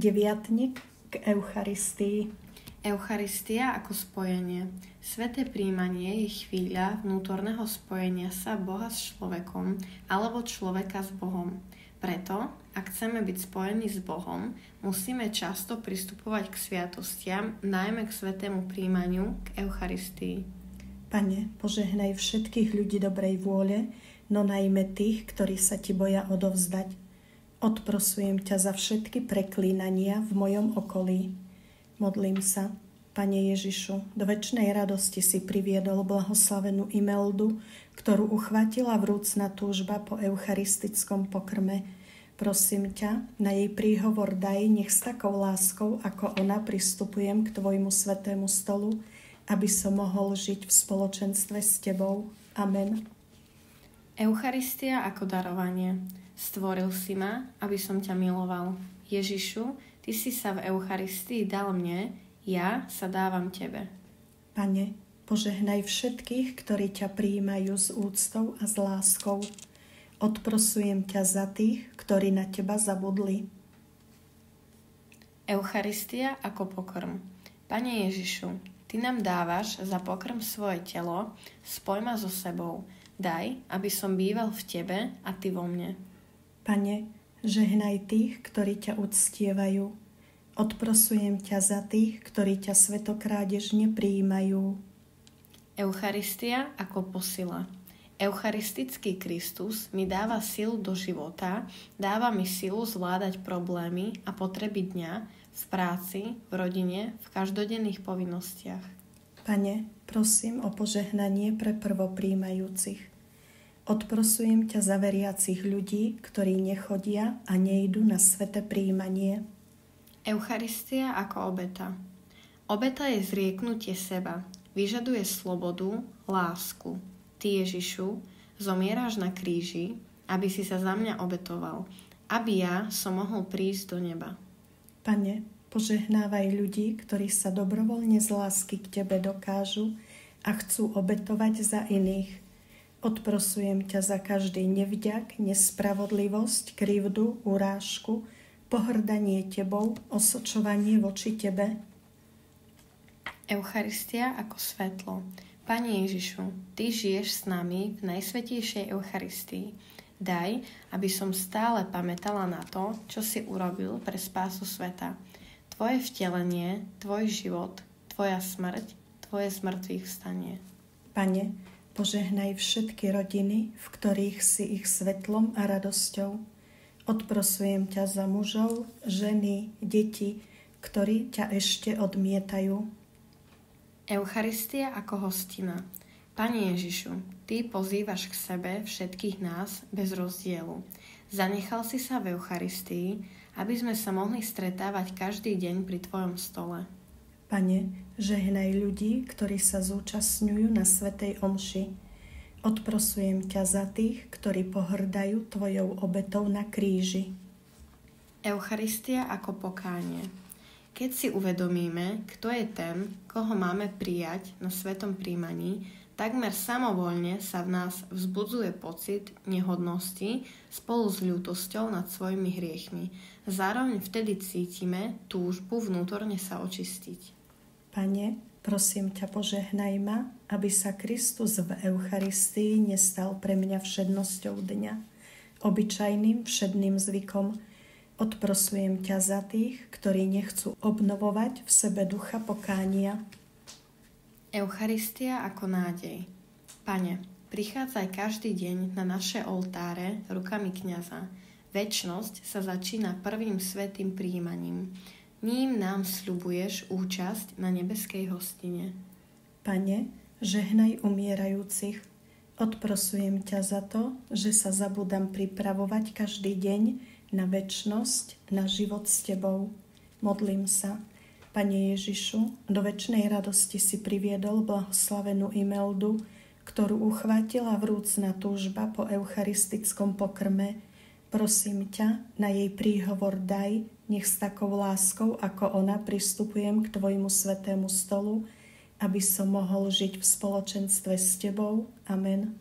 Deviatnik k Eucharistii. Eucharistia ako spojenie. Sväté prijímanie je chvíľa vnútorného spojenia sa Boha s človekom alebo človeka s Bohom. Preto, ak chceme byť spojení s Bohom, musíme často pristupovať k sviatostiam, najmä k svätému prijímaniu, k Eucharistii. Pane, požehnaj všetkých ľudí dobrej vôle, no najmä tých, ktorí sa Ti boja odovzdať. Odprosujem ťa za všetky preklínania v mojom okolí. Modlím sa, Pane Ježišu, do večnej radosti si priviedol blahoslavenú Imeldu, ktorú uchvátila vrúcna túžba po eucharistickom pokrme. Prosím ťa, na jej príhovor daj, nech s takou láskou, ako ona, pristupujem k Tvojmu svätému stolu, aby som mohol žiť v spoločenstve s Tebou. Amen. Eucharistia ako darovanie. Stvoril si ma, aby som ťa miloval. Ježišu, Ty si sa v Eucharistii dal mne, ja sa dávam Tebe. Pane, požehnaj všetkých, ktorí ťa prijímajú s úctou a s láskou. Odprosujem ťa za tých, ktorí na Teba zabudli. Eucharistia ako pokrm. Pane Ježišu, Ty nám dávaš za pokrm svoje telo, spoj ma so sebou. Daj, aby som býval v Tebe a Ty vo mne. Pane, žehnaj tých, ktorí ťa uctievajú. Odprosujem ťa za tých, ktorí ťa svätokrádežne prijímajú. Eucharistia ako posila. Eucharistický Kristus mi dáva silu do života, dáva mi silu zvládať problémy a potreby dňa v práci, v rodine, v každodenných povinnostiach. Pane, prosím o požehnanie pre prvopríjmajúcich. Odprosujem ťa za veriacich ľudí, ktorí nechodia a nejdu na sväté prijímanie. Eucharistia ako obeta. Obeta je zrieknutie seba, vyžaduje slobodu, lásku. Ty, Ježišu, zomieráš na kríži, aby si sa za mňa obetoval, aby ja som mohol prísť do neba. Pane, požehnávaj ľudí, ktorí sa dobrovoľne z lásky k Tebe dokážu a chcú obetovať za iných. Odprosujem ťa za každý nevďak, nespravodlivosť, krivdu, urážku, pohrdanie Tebou, osočovanie voči Tebe. Eucharistia ako svetlo. Pane Ježišu, Ty žiješ s nami v najsvätejšej Eucharistii. Daj, aby som stále pamätala na to, čo si urobil pre spásu sveta. Tvoje vtelenie, Tvoj život, Tvoja smrť, Tvoje zmrtvých vstanie. Pane, požehnaj všetky rodiny, v ktorých si ich svetlom a radosťou. Odprosujem ťa za mužov, ženy, deti, ktorí ťa ešte odmietajú. Eucharistia ako hostina. Pane Ježišu, Ty pozývaš k sebe všetkých nás bez rozdielu. Zanechal si sa v Eucharistii, aby sme sa mohli stretávať každý deň pri Tvojom stole. Pane, žehnaj ľudí, ktorí sa zúčastňujú na svätej omši. Odprosujem ťa za tých, ktorí pohrdajú Tvojou obetou na kríži. Eucharistia ako pokánie. Keď si uvedomíme, kto je ten, koho máme prijať na svätom prijímaní, takmer samovoľne sa v nás vzbudzuje pocit nehodnosti spolu s ľútosťou nad svojimi hriechmi. Zároveň vtedy cítime túžbu vnútorne sa očistiť. Pane, prosím ťa, požehnaj ma, aby sa Kristus v Eucharistii nestal pre mňa všednosťou dňa, obyčajným všedným zvykom. Odprosujem ťa za tých, ktorí nechcú obnovovať v sebe ducha pokánia. Eucharistia ako nádej. Pane, prichádzaj každý deň na naše oltáre rukami kňaza. Večnosť sa začína prvým svätým prijímaním. Ním nám sľubuješ účasť na nebeskej hostine. Pane, žehnaj umierajúcich. Odprosujem ťa za to, že sa zabudám pripravovať každý deň na večnosť, na život s Tebou. Modlím sa. Pane Ježišu, do večnej radosti si priviedol blahoslavenú Imeldu, ktorú uchvátila vrúcna túžba po eucharistickom pokrme. Prosím ťa, na jej príhovor daj, nech s takou láskou, ako ona, pristupujem k Tvojmu svätému stolu, aby som mohol žiť v spoločenstve s Tebou. Amen.